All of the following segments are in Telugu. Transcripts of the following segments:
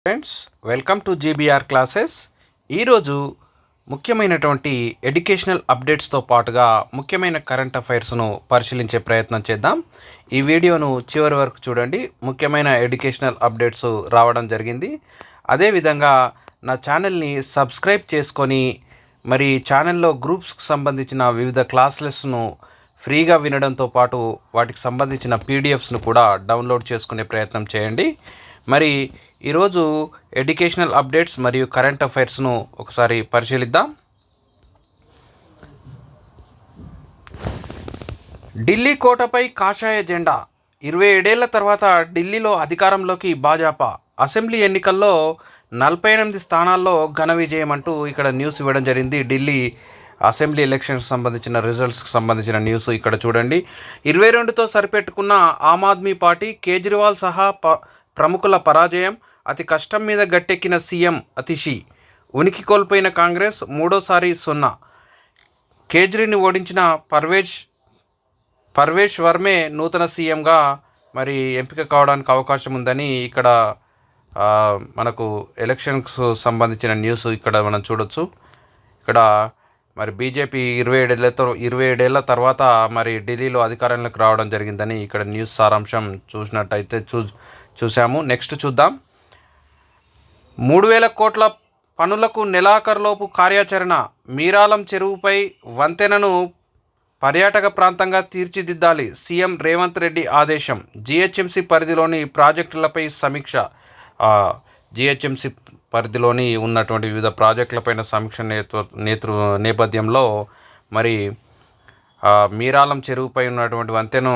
Friends, welcome to GBR classes. ఈరోజు ముఖ్యమైనటువంటి ఎడ్యుకేషనల్ అప్డేట్స్తో పాటుగా ముఖ్యమైన కరెంట్ అఫైర్స్ను పరిశీలించే ప్రయత్నం చేద్దాం. ఈ వీడియోను చివరి వరకు చూడండి. ముఖ్యమైన ఎడ్యుకేషనల్ అప్డేట్స్ రావడం జరిగింది. అదేవిధంగా నా ఛానల్ని సబ్స్క్రైబ్ చేసుకొని మరి ఛానల్లో గ్రూప్స్కి సంబంధించిన వివిధ క్లాసెస్ను ఫ్రీగా వినడంతో పాటు వాటికి సంబంధించిన పీడిఎఫ్స్ను కూడా డౌన్లోడ్ చేసుకునే ప్రయత్నం చేయండి. మరి ఈరోజు ఎడ్యుకేషనల్ అప్డేట్స్ మరియు కరెంట్ అఫైర్స్ను ఒకసారి పరిశీలిద్దాం. ఢిల్లీ కోటపై కాషాయ జెండా. 27 ఏళ్ల తర్వాత ఢిల్లీలో అధికారంలోకి భాజపా. అసెంబ్లీ ఎన్నికల్లో 48 స్థానాల్లో ఘన విజయం అంటూ ఇక్కడ న్యూస్ ఇవ్వడం జరిగింది. ఢిల్లీ అసెంబ్లీ ఎలక్షన్కి సంబంధించిన రిజల్ట్స్కి సంబంధించిన న్యూస్ ఇక్కడ చూడండి. 22తో సరిపెట్టుకున్న ఆమ్ ఆద్మీ పార్టీ, కేజ్రీవాల్ సహా ప్రముఖుల పరాజయం. అతి కష్టం మీద గట్టెక్కిన సీఎం అతిషి. ఉనికి కోల్పోయిన కాంగ్రెస్ మూడోసారి 0. కేజ్రీని ఓడించిన పర్వేష్ వర్మే నూతన సీఎంగా మరి ఎంపిక కావడానికి అవకాశం ఉందని ఇక్కడ మనకు ఎలక్షన్కు సంబంధించిన న్యూస్ ఇక్కడ మనం చూడొచ్చు. ఇక్కడ మరి బీజేపీ 27 ఏళ్ల తర్వాత మరి ఢిల్లీలో అధికారంలోకి రావడం జరిగిందని ఇక్కడ న్యూస్ సారాంశం చూసినట్టయితే చూసాము. నెక్స్ట్ చూద్దాం. 3,000 కోట్ల పనులకు నెలాఖరులోపు కార్యాచరణ. మీరాలం చెరువుపై వంతెనను పర్యాటక ప్రాంతంగా తీర్చిదిద్దాలి. సీఎం రేవంత్ రెడ్డి ఆదేశం. జీహెచ్ఎంసీ పరిధిలోని ప్రాజెక్టులపై సమీక్ష. జీహెచ్ఎంసీ పరిధిలోని ఉన్నటువంటి వివిధ ప్రాజెక్టులపైన సమీక్ష నేపథ్యంలో మరి మీరాలం చెరువుపై ఉన్నటువంటి వంతెను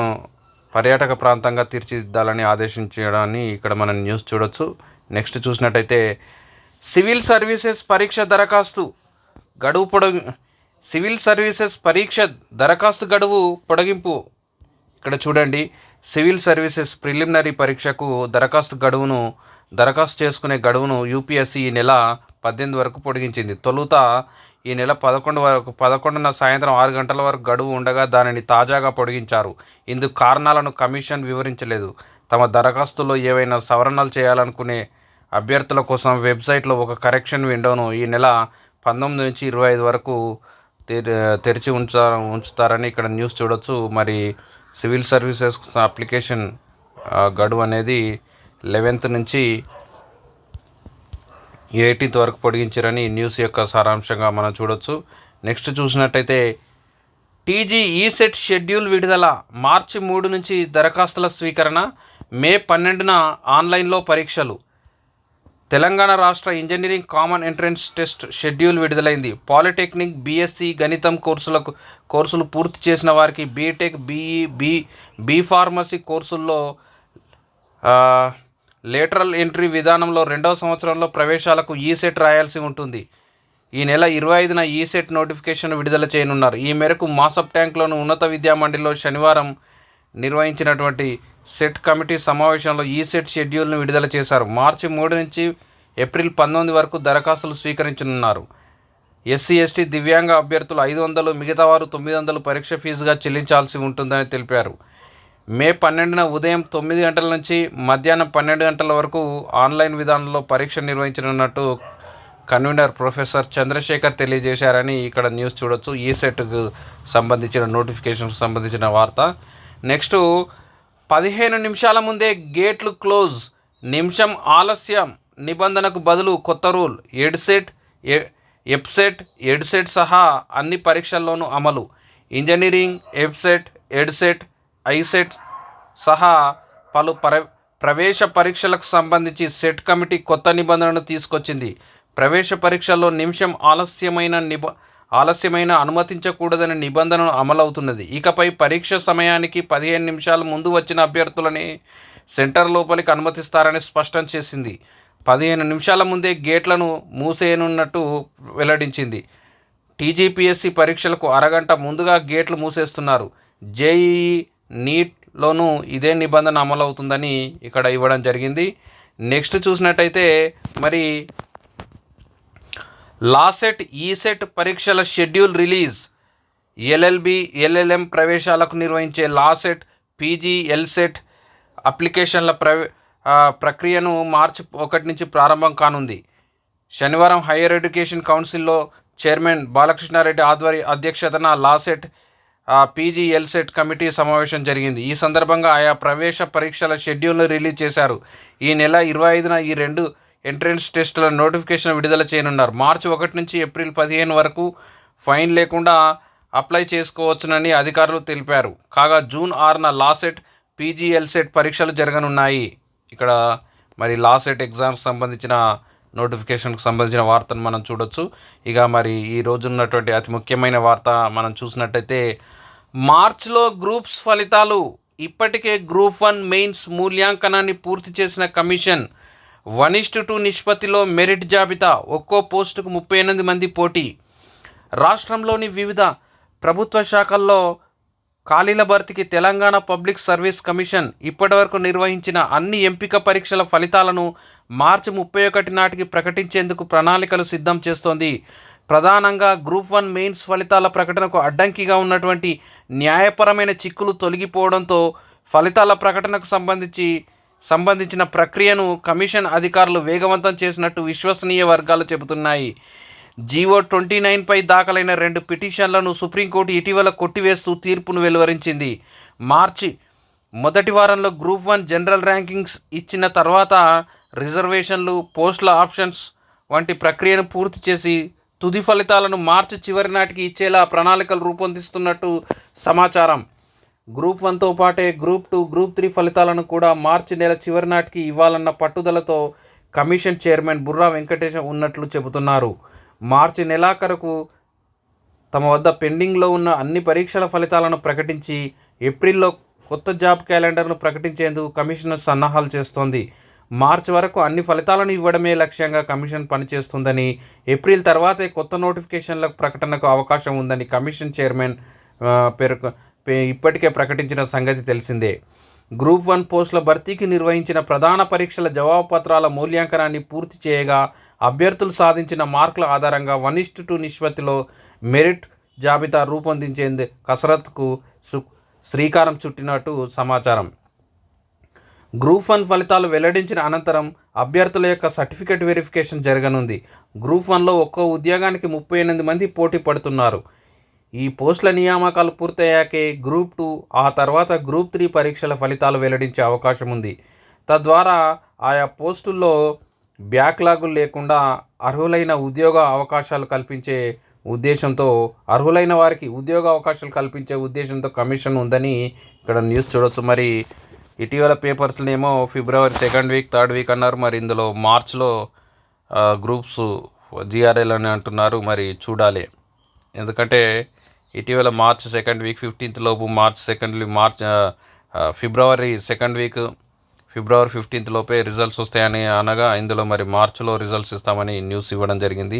పర్యాటక ప్రాంతంగా తీర్చిదిద్దాలని ఆదేశించడాన్ని ఇక్కడ మనం న్యూస్ చూడొచ్చు. నెక్స్ట్ చూసినట్టయితే సివిల్ సర్వీసెస్ పరీక్ష దరఖాస్తు గడువు పొడిగింపు. ఇక్కడ చూడండి, సివిల్ సర్వీసెస్ ప్రిలిమినరీ పరీక్షకు దరఖాస్తు చేసుకునే గడువును యూపీఎస్సీ ఈ నెల 18 వరకు పొడిగించింది. తొలుత ఈ నెల 11న సాయంత్రం 6 గంటల వరకు గడువు ఉండగా దానిని తాజాగా పొడిగించారు. ఇందుకు కారణాలను కమిషన్ వివరించలేదు. తమ దరఖాస్తులో ఏవైనా సవరణలు చేయాలనుకునే అభ్యర్థుల కోసం వెబ్సైట్లో ఒక కరెక్షన్ విండోను ఈ నెల 19 నుంచి 25 వరకు తెరిచి ఉంచుతారని ఇక్కడ న్యూస్ చూడొచ్చు. మరి సివిల్ సర్వీసెస్ అప్లికేషన్ గడువు అనేది 11th నుంచి 18th వరకు పొడిగించారని న్యూస్ యొక్క సారాంశంగా మనం చూడొచ్చు. నెక్స్ట్ చూసినట్టయితే టీజీ ఈసెట్ షెడ్యూల్ విడుదల. మార్చి 3 నుంచి దరఖాస్తుల స్వీకరణ. మే 12న ఆన్లైన్లో పరీక్షలు. తెలంగాణ రాష్ట్ర engineering common entrance test schedule విడుదలైంది. పాలిటెక్నిక్, బీఎస్సీ గణితం కోర్సులు పూర్తి చేసిన వారికి బీటెక్, బీ ఫార్మసీ కోర్సుల్లో లేటరల్ ఎంట్రీ విధానంలో 2వ సంవత్సరంలో ప్రవేశాలకు ఈసెట్ రాయాల్సి ఉంటుంది. ఈ నెల 25న ఈసెట్ నోటిఫికేషన్ విడుదల చేయనున్నారు. ఈ మేరకు మాసప్ ట్యాంక్లోని ఉన్నత విద్యామండలిలో శనివారం నిర్వహించినటువంటి సెట్ కమిటీ సమావేశంలో ఈసెట్ షెడ్యూల్ను విడుదల చేశారు. మార్చి 3 నుంచి ఏప్రిల్ 19 వరకు దరఖాస్తులు స్వీకరించనున్నారు. ఎస్సీ, ఎస్టీ, దివ్యాంగ అభ్యర్థులు 500, మిగతా వారు 900 పరీక్ష ఫీజుగా చెల్లించాల్సి ఉంటుందని తెలిపారు. మే 12న ఉదయం 9 గంటల నుంచి మధ్యాహ్నం 12 గంటల వరకు ఆన్లైన్ విధానంలో పరీక్ష నిర్వహించనున్నట్టు కన్వీనర్ ప్రొఫెసర్ చంద్రశేఖర్ తెలియజేశారని ఇక్కడ న్యూస్ చూడొచ్చు. ఈసెట్కు సంబంధించిన నోటిఫికేషన్కు సంబంధించిన వార్త. నెక్స్ట్ 15 నిమిషాల ముందే గేట్లు క్లోజ్. నిమిషం ఆలస్యం నిబంధనకు బదులు కొత్త రూల్. ఎడ్సెట్ సహా అన్ని పరీక్షల్లోనూ అమలు. ఇంజనీరింగ్, ఎడ్సెట్, ఐసెట్ సహా పలు ప్రవేశ పరీక్షలకు సంబంధించి సెట్ కమిటీ కొత్త నిబంధనను తీసుకొచ్చింది. ప్రవేశ పరీక్షల్లో నిమిషం ఆలస్యమైన అనుమతించకూడదనే నిబంధన అమలవుతున్నది. ఇకపై పరీక్ష సమయానికి 15 నిమిషాల ముందు వచ్చిన అభ్యర్థులని సెంటర్ లోపలికి అనుమతిస్తారని స్పష్టం చేసింది. 15 నిమిషాల ముందే గేట్లను మూసేయనున్నట్టు వెల్లడించింది. టీజీపీఎస్సీ పరీక్షలకు అరగంట ముందుగా గేట్లు మూసేస్తున్నారు. జేఈఈ, నీట్లోనూ ఇదే నిబంధన అమలవుతుందని ఇక్కడ ఇవ్వడం జరిగింది. నెక్స్ట్ చూసినట్టయితే మరి లాసెట్, ఈసెట్ పరీక్షల షెడ్యూల్ రిలీజ్. ఎల్ఎల్బి, ఎల్ఎల్ఎం ప్రవేశాలకు నిర్వహించే లాసెట్, పీజీ, ఎల్సెట్ అప్లికేషన్ల ప్రక్రియను మార్చి 1 నుంచి ప్రారంభం కానుంది. శనివారం హైయర్ ఎడ్యుకేషన్ కౌన్సిల్లో చైర్మన్ బాలకృష్ణారెడ్డి అధ్యక్షతన లాసెట్ పీజీ ఎల్సెట్ కమిటీ సమావేశం జరిగింది. ఈ సందర్భంగా ఆయా ప్రవేశ పరీక్షల షెడ్యూల్ను రిలీజ్ చేశారు. ఈ నెల 25న ఈ 2 ఎంట్రన్స్ టెస్టుల నోటిఫికేషన్ విడుదల చేయనున్నారు. మార్చి 1 నుంచి ఏప్రిల్ 15 వరకు ఫైన్ లేకుండా అప్లై చేసుకోవచ్చునని అధికారులు తెలిపారు. కాగా జూన్ 6న లాసెట్ పీజీ ఎల్సెట్ పరీక్షలు జరగనున్నాయి. ఇక్కడ మరి లాసెట్ ఎగ్జామ్స్ సంబంధించిన నోటిఫికేషన్కి సంబంధించిన వార్తను మనం చూడొచ్చు. ఇక మరి ఈ రోజు ఉన్నటువంటి అతి ముఖ్యమైన వార్త మనం చూసినట్టయితే మార్చ్లో గ్రూప్స్ ఫలితాలు. ఇప్పటికే గ్రూప్ 1 మెయిన్స్ మూల్యాంకనాన్ని పూర్తి చేసిన కమిషన్ 1:2 నిష్పత్తిలో మెరిట్ జాబితా. ఒక్కో పోస్టుకు 38 మంది పోటీ. రాష్ట్రంలోని వివిధ ప్రభుత్వ శాఖల్లో ఖాళీల భర్తీకి తెలంగాణ పబ్లిక్ సర్వీస్ కమిషన్ ఇప్పటివరకు నిర్వహించిన అన్ని ఎంపిక పరీక్షల ఫలితాలను మార్చి 31 నాటికి ప్రకటించేందుకు ప్రణాళికలు సిద్ధం చేస్తోంది. ప్రధానంగా గ్రూప్ 1 మెయిన్స్ ఫలితాల ప్రకటనకు అడ్డంకిగా ఉన్నటువంటి న్యాయపరమైన చిక్కులు తొలగిపోవడంతో ఫలితాల ప్రకటనకు సంబంధించిన ప్రక్రియను కమిషన్ అధికారులు వేగవంతం చేసినట్టు విశ్వసనీయ వర్గాలు చెబుతున్నాయి. జీవో 29పై దాఖలైన 2 పిటిషన్లను సుప్రీంకోర్టు ఇటీవల కొట్టివేస్తూ తీర్పును వెలువరించింది. మార్చి మొదటి వారంలో గ్రూప్ 1 జనరల్ ర్యాంకింగ్స్ ఇచ్చిన తర్వాత రిజర్వేషన్లు, పోస్టుల ఆప్షన్స్ వంటి ప్రక్రియను పూర్తి చేసి తుది ఫలితాలను మార్చి చివరి నాటికి ఇచ్చేలా ప్రణాళికలు రూపొందిస్తున్నట్టు సమాచారం. గ్రూప్ 1తో పాటే గ్రూప్ 2, గ్రూప్ 3 ఫలితాలను కూడా మార్చి నెల చివరి నాటికి ఇవ్వాలన్న పట్టుదలతో కమిషన్ చైర్మన్ బుర్రా వెంకటేశం ఉన్నట్లు చెబుతున్నారు. మార్చి నెలాఖరుకు తమ వద్ద పెండింగ్లో ఉన్న అన్ని పరీక్షల ఫలితాలను ప్రకటించి ఏప్రిల్లో కొత్త జాబ్ క్యాలెండర్ను ప్రకటించేందుకు కమిషన్ సన్నాహాలు చేస్తోంది. మార్చి వరకు అన్ని ఫలితాలను ఇవ్వడమే లక్ష్యంగా కమిషన్ పనిచేస్తుందని, ఏప్రిల్ తర్వాతే కొత్త నోటిఫికేషన్ల ప్రకటనకు అవకాశం ఉందని కమిషన్ చైర్మన్ ఇప్పటికే ప్రకటించిన సంగతి తెలిసిందే. గ్రూప్ 1 పోస్టుల భర్తీకి నిర్వహించిన ప్రధాన పరీక్షల జవాబు పత్రాల మూల్యాంకనాన్ని పూర్తి చేయగా అభ్యర్థులు సాధించిన మార్కుల ఆధారంగా 1:2 నిష్పత్తిలో మెరిట్ జాబితా రూపొందించేందుకు కసరత్తుకు శ్రీకారం చుట్టినట్టు సమాచారం. గ్రూప్ 1 ఫలితాలు వెల్లడించిన అనంతరం అభ్యర్థుల యొక్క సర్టిఫికేట్ వెరిఫికేషన్ జరగనుంది. గ్రూప్ 1లో ఒక్కో ఉద్యోగానికి 38 మంది పోటీ పడుతున్నారు. ఈ పోస్టుల నియామకాలు పూర్తయ్యాకే గ్రూప్ 2, ఆ తర్వాత గ్రూప్ 3 పరీక్షల ఫలితాలు వెల్లడించే అవకాశం ఉంది. తద్వారా ఆయా పోస్టుల్లో బ్యాక్లాగులు లేకుండా అర్హులైన వారికి ఉద్యోగ అవకాశాలు కల్పించే ఉద్దేశంతో కమిషన్ ఉందని ఇక్కడ న్యూస్ చూడొచ్చు. మరి ఇటీవల పేపర్స్లోనేమో ఫిబ్రవరి 2nd వీక్ 3rd వీక్ అన్నారు. మరి ఇందులో మార్చ్లో గ్రూప్స్ GRL అని అంటున్నారు. మరి చూడాలి, ఎందుకంటే ఇటీవల మార్చ్ 2nd వీక్ 15th లోపు, ఫిబ్రవరి 2nd వీక్ ఫిబ్రవరి 15th లోపే రిజల్ట్స్ వస్తాయని అనగా ఇందులో మరి మార్చిలో రిజల్ట్స్ ఇస్తామని న్యూస్ ఇవ్వడం జరిగింది.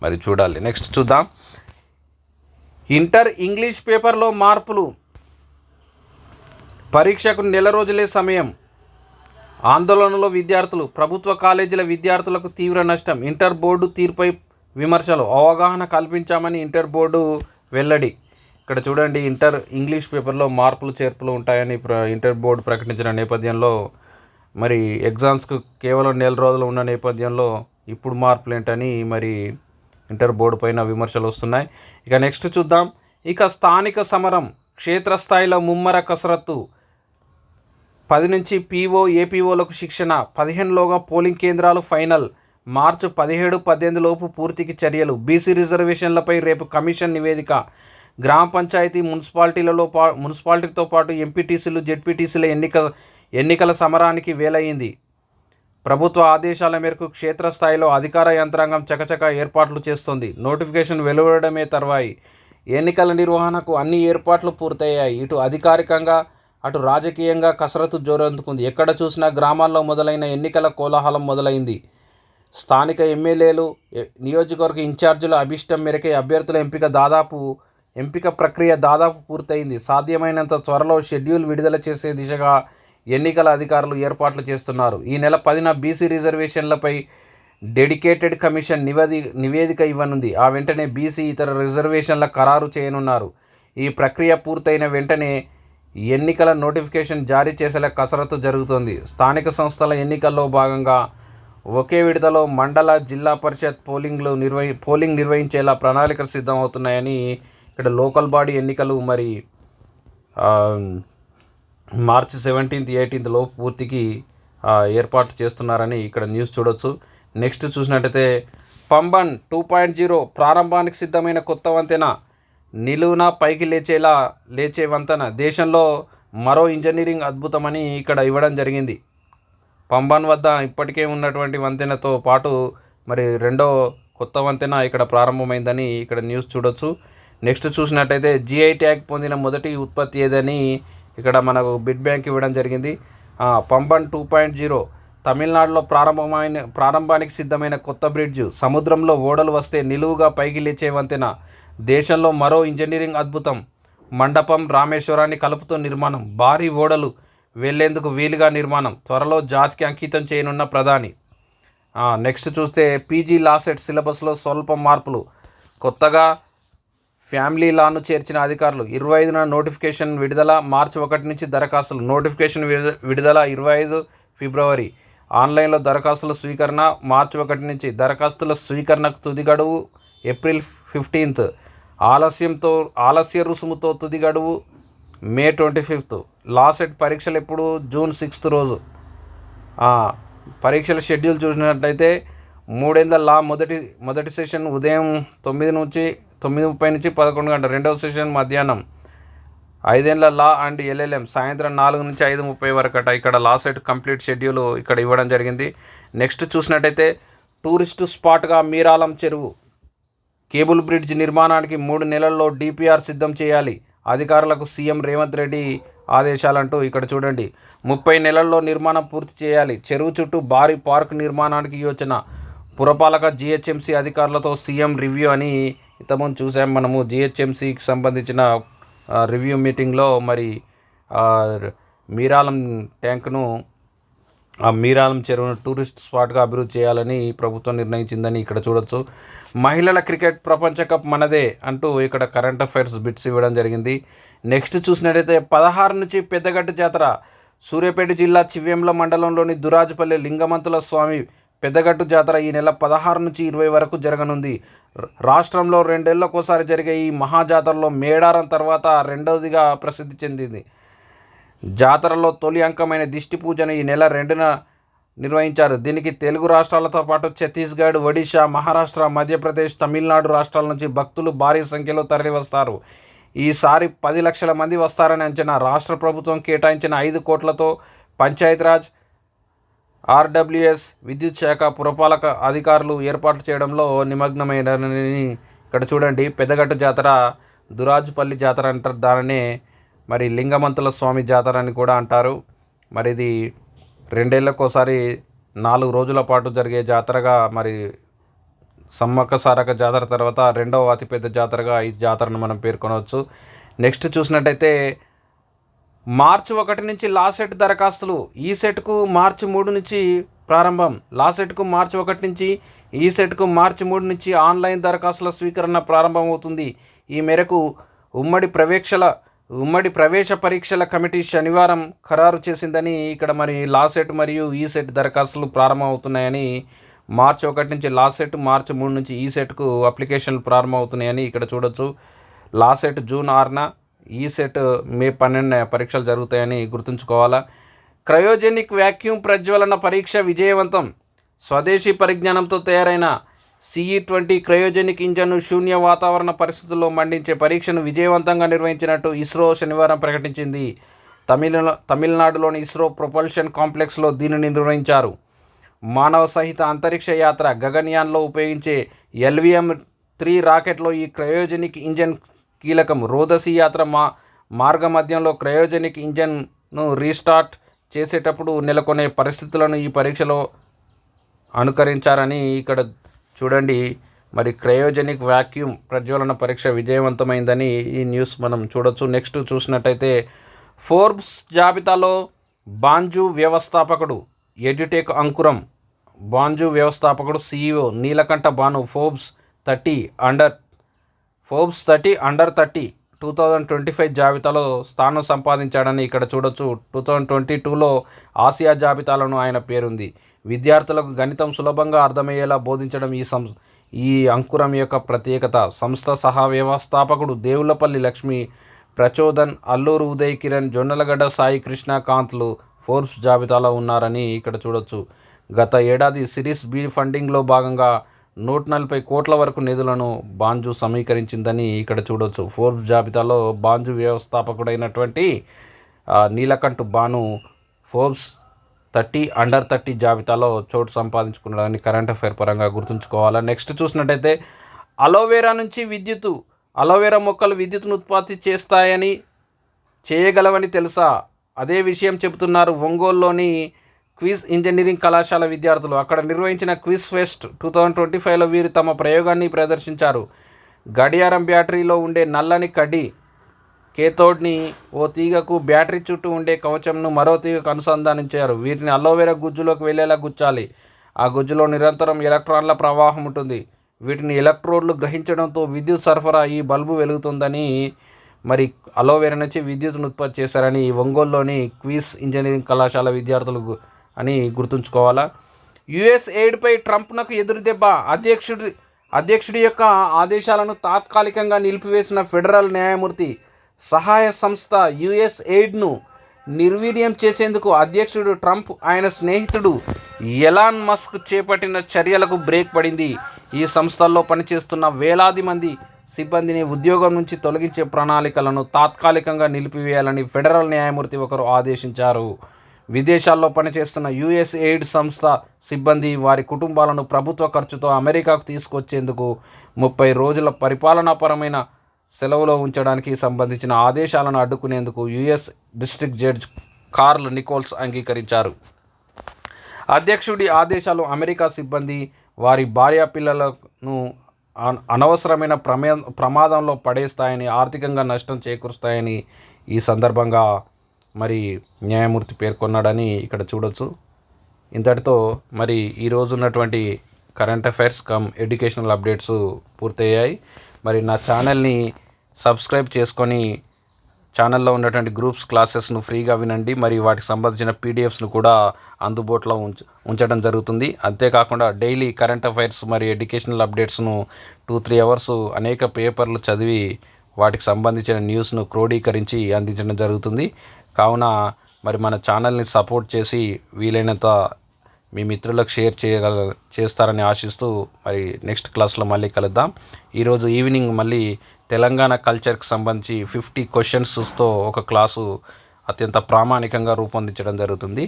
మరి చూడాలి. నెక్స్ట్ చూద్దాం. ఇంటర్ ఇంగ్లీష్ పేపర్లో మార్పులు. పరీక్షకు నెల రోజులే సమయం. ఆందోళనలో విద్యార్థులు. ప్రభుత్వ కాలేజీల విద్యార్థులకు తీవ్ర నష్టం. ఇంటర్ బోర్డు తీర్పై విమర్శలు. అవగాహన కల్పించామని ఇంటర్ బోర్డు వెల్లడి. ఇక్కడ చూడండి, ఇంటర్ ఇంగ్లీష్ పేపర్లో మార్పులు చేర్పులు ఉంటాయని ఇంటర్ బోర్డు ప్రకటించిన నేపథ్యంలో మరి ఎగ్జామ్స్కు కేవలం నెల రోజులు ఉన్న నేపథ్యంలో ఇప్పుడు మార్పులు ఏంటని మరి ఇంటర్ బోర్డు పైన విమర్శలు వస్తున్నాయి. ఇక నెక్స్ట్ చూద్దాం. ఇక స్థానిక సమరం. క్షేత్రస్థాయిలో ముమ్మర కసరత్తు. 10 నుంచి ఏపీఓలకు శిక్షణ. 15లోగా పోలింగ్ కేంద్రాలు ఫైనల్. మార్చి 17, 18 లోపు పూర్తికి చర్యలు. బీసీ రిజర్వేషన్లపై రేపు కమిషన్ నివేదిక. గ్రామ పంచాయతీ మున్సిపాలిటీతో పాటు ఎంపీటీసీలు, జెడ్పీటీసీల ఎన్నికల సమరానికి వేలయ్యింది. ప్రభుత్వ ఆదేశాల మేరకు క్షేత్రస్థాయిలో అధికార యంత్రాంగం చకచక ఏర్పాట్లు చేస్తోంది. నోటిఫికేషన్ వెలువడమే తర్వాయి ఎన్నికల నిర్వహణకు అన్ని ఏర్పాట్లు పూర్తయ్యాయి. ఇటు అధికారికంగా అటు రాజకీయంగా కసరత్తు జోరందుకుంది. ఎక్కడ చూసినా గ్రామాల్లో మొదలైన ఎన్నికల కోలాహలం మొదలైంది. స్థానిక ఎమ్మెల్యేలు, నియోజకవర్గ ఇన్ఛార్జీల అభిష్టం మేరకే అభ్యర్థుల ఎంపిక ప్రక్రియ దాదాపు పూర్తయింది. సాధ్యమైనంత త్వరలో షెడ్యూల్ విడుదల చేసే దిశగా ఎన్నికల అధికారులు ఏర్పాట్లు చేస్తున్నారు. ఈ నెల 10న బీసీ రిజర్వేషన్లపై డెడికేటెడ్ కమిషన్ నివేదిక ఇవ్వనుంది. ఆ వెంటనే బీసీ ఇతర రిజర్వేషన్ల ఖరారు చేయనున్నారు. ఈ ప్రక్రియ పూర్తయిన వెంటనే ఎన్నికల నోటిఫికేషన్ జారీ చేసేలా కసరత్తు జరుగుతోంది. స్థానిక సంస్థల ఎన్నికల్లో భాగంగా ఒకే విడతలో మండల, జిల్లా పరిషత్ పోలింగ్ నిర్వహించేలా ప్రణాళికలు సిద్ధమవుతున్నాయని ఇక్కడ లోకల్ బాడీ ఎన్నికలు మరి మార్చి 17, 18 లోపు పూర్తికి ఏర్పాట్లు చేస్తున్నారని ఇక్కడ న్యూస్ చూడొచ్చు. నెక్స్ట్ చూసినట్టయితే పంబన్ 2.0 ప్రారంభానికి సిద్ధమైన కొత్త వంతెన, నిలువున పైకి లేచే వంతెన, దేశంలో మరో ఇంజనీరింగ్ అద్భుతమని ఇక్కడ ఇవ్వడం జరిగింది. పంబన్ వద్ద ఇప్పటికే ఉన్నటువంటి వంతెనతో పాటు మరి రెండో కొత్త వంతెన ఇక్కడ ప్రారంభమైందని ఇక్కడ న్యూస్ చూడొచ్చు. నెక్స్ట్ చూసినట్టయితే జిఐ ట్యాగ్ పొందిన మొదటి ఉత్పత్తి ఏదని ఇక్కడ మనకు బిడ్ బ్యాంక్ ఇవ్వడం జరిగింది. పంబన్ 2.0 తమిళనాడులో ప్రారంభానికి సిద్ధమైన కొత్త బ్రిడ్జ్, సముద్రంలో ఓడలు వస్తే నిలువుగా పైకి లేచే వంతెన, దేశంలో మరో ఇంజనీరింగ్ అద్భుతం, మండపం రామేశ్వరాన్ని కలుపుతూ నిర్మాణం, భారీ ఓడలు వెళ్లేందుకు వీలుగా నిర్మాణం, త్వరలో జాతికి అంకితం చేయనున్న ప్రధాని. నెక్స్ట్ చూస్తే పీజీ లా సెట్ సిలబస్లో స్వల్ప మార్పులు, కొత్తగా ఫ్యామిలీ లాను చేర్చిన అధికారులు. 25న నోటిఫికేషన్ విడుదల, మార్చి 1 నుంచి దరఖాస్తులు. నోటిఫికేషన్ విడుదల 25 ఫిబ్రవరి. ఆన్లైన్లో దరఖాస్తుల స్వీకరణ మార్చి 1 నుంచి. దరఖాస్తుల స్వీకరణకు తుది గడువు ఏప్రిల్ 15. ఆలస్య రుసుముతో తుది గడువు మే 25. లా సెట్ పరీక్షలు ఎప్పుడు? జూన్ 6 రోజు. పరీక్షల షెడ్యూల్ చూసినట్లయితే 3 ఏళ్ల లా మొదటి సెషన్ ఉదయం 9:30 నుంచి 11 గంటలు, రెండవ సెషన్ మధ్యాహ్నం. 5 ఏళ్ల లా అండ్ ఎల్ఎల్ఎం సాయంత్రం 4 నుంచి 5:30 వరకు అట. ఇక్కడ లా సెట్ కంప్లీట్ షెడ్యూల్ ఇక్కడ ఇవ్వడం జరిగింది. నెక్స్ట్ చూసినట్టయితే టూరిస్టు స్పాట్గా మీరాలం చెరువు, కేబుల్ బ్రిడ్జ్ నిర్మాణానికి 3 నెలల్లో డిపిఆర్ సిద్ధం చేయాలి, అధికారులకు సీఎం రేవంత్ రెడ్డి ఆదేశాలంటూ ఇక్కడ చూడండి. 30 నెలల్లో నిర్మాణం పూర్తి చేయాలి, చెరువు చుట్టూ భారీ పార్క్ నిర్మాణానికి యోచన, పురపాలక జిహెచ్ఎంసీ అధికారులతో సీఎం రివ్యూ అని ఇంతకుముందు చూసాం మనము. జిహెచ్ఎంసీకి సంబంధించిన రివ్యూ మీటింగ్లో మరి మీరాలం ట్యాంక్ను, మీరాలం చెరువును టూరిస్ట్ స్పాట్గా అభివృద్ధి చేయాలని ప్రభుత్వం నిర్ణయించిందని ఇక్కడ చూడొచ్చు. మహిళల క్రికెట్ ప్రపంచ కప్ మనదే అంటూ ఇక్కడ కరెంట్ అఫైర్స్ బిట్స్ ఇవ్వడం జరిగింది. నెక్స్ట్ చూసినట్టయితే 16 నుంచి పెద్దగట్టు జాతర, సూర్యాపేట జిల్లా చివ్వేంల మండలంలోని దురాజుపల్లి లింగమంతుల స్వామి పెద్దగట్టు జాతర ఈ నెల 16 నుంచి 20 వరకు జరగనుంది. రాష్ట్రంలో 2 ఏళ్లకోసారి జరిగే ఈ మహాజాతరలో మేడారం తర్వాత రెండవదిగా ప్రసిద్ధి చెందింది. జాతరలో తొలి అంకమైన దిష్టి పూజను ఈ నెల 2న నిర్వహించారు. దీనికి తెలుగు రాష్ట్రాలతో పాటు ఛత్తీస్గఢ్, ఒడిశా, మహారాష్ట్ర, మధ్యప్రదేశ్, తమిళనాడు రాష్ట్రాల నుంచి భక్తులు భారీ సంఖ్యలో తరలివస్తారు. ఈసారి 10 లక్షల మంది వస్తారని అంచనా. రాష్ట్ర ప్రభుత్వం కేటాయించిన 5 కోట్లతో పంచాయతీరాజ్, ఆర్డబ్ల్యూఎస్, విద్యుత్ శాఖ, పురపాలక అధికారులు ఏర్పాట్లు చేయడంలో నిమగ్నమైనని ఇక్కడ చూడండి. పెద్దగట్టు జాతర దురాజుపల్లి జాతర అంటారు, దానినే మరి లింగమంతుల స్వామి జాతర అని కూడా అంటారు. మరి ఇది 2 ఏళ్లకోసారి 4 రోజుల పాటు జరిగే జాతరగా, మరి సమ్మక్క సారక్క జాతర తర్వాత రెండవ అతిపెద్ద జాతరగా ఈ జాతరను మనం పేర్కొనవచ్చు. నెక్స్ట్ చూసినట్టయితే మార్చి 1 నుంచి లా సెట్ దరఖాస్తులు. ఈ సెట్కు మార్చి 3 నుంచి ప్రారంభం. లా సెట్కు మార్చి 1 నుంచి, ఈ సెట్కు మార్చి 3 నుంచి ఆన్లైన్ దరఖాస్తుల స్వీకరణ ప్రారంభమవుతుంది. ఈ మేరకు ఉమ్మడి ప్రవేశ పరీక్షల కమిటీ శనివారం ఖరారు చేసిందని ఇక్కడ మరి లా సెట్ మరియు ఈ సెట్ దరఖాస్తులు ప్రారంభమవుతున్నాయని. మార్చి 1 నుంచి లా సెట్, మార్చి 3 నుంచి ఈ సెట్కు అప్లికేషన్లు ప్రారంభమవుతున్నాయని ఇక్కడ చూడొచ్చు. లా సెట్ జూన్ 6న, ఈ సెట్ మే 12న పరీక్షలు జరుగుతాయని గుర్తుంచుకోవాలా. క్రయోజెనిక్ వ్యాక్యూమ్ ప్రజ్వలన పరీక్ష విజయవంతం. స్వదేశీ పరిజ్ఞానంతో తయారైన CE-20 క్రయోజెనిక్ ఇంజన్ను శూన్య వాతావరణ పరిస్థితుల్లో మండించే పరీక్షను విజయవంతంగా నిర్వహించినట్టు ఇస్రో శనివారం ప్రకటించింది. తమిళనాడులోని ఇస్రో ప్రొపల్షన్ కాంప్లెక్స్లో దీనిని నిర్వహించారు. మానవ సహిత అంతరిక్ష యాత్ర గగన్యాన్లో ఉపయోగించే LVM-3 రాకెట్లో ఈ క్రయోజెనిక్ ఇంజన్ కీలకం. రోదసీ యాత్ర మార్గ మధ్యంలో క్రయోజెనిక్ ఇంజన్ను రీస్టార్ట్ చేసేటప్పుడు నెలకొనే పరిస్థితులను ఈ పరీక్షలో అనుకరించారని ఇక్కడ చూడండి. మరి క్రయోజెనిక్ వ్యాక్యూమ్ ప్రజ్వలన పరీక్ష విజయవంతమైందని ఈ న్యూస్ మనం చూడొచ్చు. నెక్స్ట్ చూసినట్టయితే ఫోర్బ్స్ జాబితాలో బాంజు వ్యవస్థాపకుడు ఎడ్యుటెక్ అంకురం. బాంజు వ్యవస్థాపకుడు CEO Neelakantha Bhanu Forbes 30 under 30 2025 జాబితాలో స్థానం సంపాదించాడని ఇక్కడ చూడొచ్చు. 2022లో ఆసియా జాబితాలోనూ ఆయన పేరుంది. విద్యార్థులకు గణితం సులభంగా అర్థమయ్యేలా బోధించడం ఈ అంకురం యొక్క ప్రత్యేకత. సంస్థ సహా వ్యవస్థాపకుడు దేవులపల్లి లక్ష్మి ప్రచోదన్, అల్లూరు ఉదయ్ కిరణ్, జొన్నలగడ్డ సాయి కృష్ణకాంత్లు ఫోర్బ్స్ జాబితాలో ఉన్నారని ఇక్కడ చూడొచ్చు. గత ఏడాది సిరీస్ బి ఫండింగ్లో భాగంగా 140 కోట్ల వరకు నిధులను బాంజు సమీకరించిందని ఇక్కడ చూడొచ్చు. ఫోర్బ్స్ జాబితాలో బాంజు వ్యవస్థాపకుడైనటువంటి నీలకంఠ్ భాను ఫోర్బ్స్ 30 అండర్ 30 జాబితాలో చోటు సంపాదించుకున్నాడని కరెంట్ అఫైర్ పరంగా గుర్తుంచుకోవాలా. నెక్స్ట్ చూసినట్టయితే అలోవెరా నుంచి విద్యుత్తు. అలోవెరా మొక్కలు విద్యుత్తును ఉత్పత్తి చేయగలవని తెలుసా? అదే విషయం చెబుతున్నారు ఒంగోలులోని క్విజ్ ఇంజనీరింగ్ కళాశాల విద్యార్థులు. అక్కడ నిర్వహించిన క్విజ్ ఫెస్ట్ 2025లో వీరు తమ ప్రయోగాన్ని ప్రదర్శించారు. గడియారం బ్యాటరీలో ఉండే నల్లని కడ్డీ కేథోడ్ని ఓ తీగకు, బ్యాటరీ చుట్టూ ఉండే కవచంను మరో తీగకు అనుసంధానించారు. వీటిని అలోవెరా గుజ్జులోకి వెళ్ళేలా గుచ్చాలి. ఆ గుజ్జులో నిరంతరం ఎలక్ట్రాన్ల ప్రవాహం ఉంటుంది. వీటిని ఎలక్ట్రోడ్లు గ్రహించడంతో విద్యుత్ సరఫరా ఈ బల్బు వెలుగుతుందని మరి అలోవెరా నుంచి విద్యుత్తును ఉత్పత్తి చేశారని ఒంగోలులోని క్విజ్ ఇంజనీరింగ్ కళాశాల విద్యార్థులు అని గుర్తుంచుకోవాలా. యుఎస్ ఎయిడ్పై ట్రంప్నకు ఎదురుదెబ్బ. అధ్యక్షుడి యొక్క ఆదేశాలను తాత్కాలికంగా నిలిపివేసిన ఫెడరల్ న్యాయమూర్తి సహాయ సంస్థ యుఎస్ ఎయిడ్ను నిర్వీర్యం చేసేందుకు అధ్యక్షుడు ట్రంప్ ఆయన స్నేహితుడు ఎలాన్ మస్క్ చేపట్టిన చర్యలకు బ్రేక్ పడింది. ఈ సంస్థల్లో పనిచేస్తున్న వేలాది మంది సిబ్బందిని ఉద్యోగం నుంచి తొలగించే ప్రణాళికలను తాత్కాలికంగా నిలిపివేయాలని ఫెడరల్ న్యాయమూర్తి ఒకరు ఆదేశించారు. విదేశాల్లో పనిచేస్తున్న యుఎస్ ఎయిడ్ సంస్థ సిబ్బంది వారి కుటుంబాలను ప్రభుత్వ ఖర్చుతో అమెరికాకు తీసుకొచ్చేందుకు 30 రోజుల పరిపాలనాపరమైన సెలవులో ఉంచడానికి సంబంధించిన ఆదేశాలను అడ్డుకునేందుకు US district judge Carl Nichols అంగీకరించారు. అధ్యక్షుడి ఆదేశాలు అమెరికా సిబ్బంది వారి భార్య పిల్లలను అనవసరమైన ప్రమాదంలో పడేస్తాయని, ఆర్థికంగా నష్టం చేకూరుస్తాయని ఈ సందర్భంగా మరి న్యాయమూర్తి పేర్కొన్నాడని ఇక్కడ చూడొచ్చు. ఇంతటితో మరి ఈరోజు ఉన్నటువంటి కరెంట్ అఫైర్స్ ఎడ్యుకేషనల్ అప్డేట్స్ పూర్తయ్యాయి. మరి నా ఛానల్ని సబ్స్క్రైబ్ చేసుకొని ఛానల్లో ఉన్నటువంటి గ్రూప్స్ క్లాసెస్ను ఫ్రీగా వినండి. మరి వాటికి సంబంధించిన పీడిఎఫ్స్ను కూడా అందుబాటులో ఉంచడం జరుగుతుంది. అంతేకాకుండా డైలీ కరెంట్ అఫైర్స్ మరియు ఎడ్యుకేషనల్ అప్డేట్స్ను 2-3 అవర్స్ అనేక పేపర్లు చదివి వాటికి సంబంధించిన న్యూస్ను క్రోడీకరించి అందించడం జరుగుతుంది. కావున మరి మన ఛానల్ని సపోర్ట్ చేసి వీలైనంత మీ మిత్రులకు షేర్ చేస్తారని ఆశిస్తూ మరి నెక్స్ట్ క్లాస్లో మళ్ళీ కలుద్దాం. ఈరోజు ఈవినింగ్ మళ్ళీ తెలంగాణ కల్చర్కి సంబంధించి 50 క్వశ్చన్స్తో ఒక క్లాసు అత్యంత ప్రామాణికంగా రూపొందించడం జరుగుతుంది.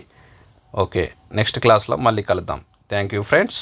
ఓకే, నెక్స్ట్ క్లాస్లో మళ్ళీ కలుద్దాం. Thank you friends.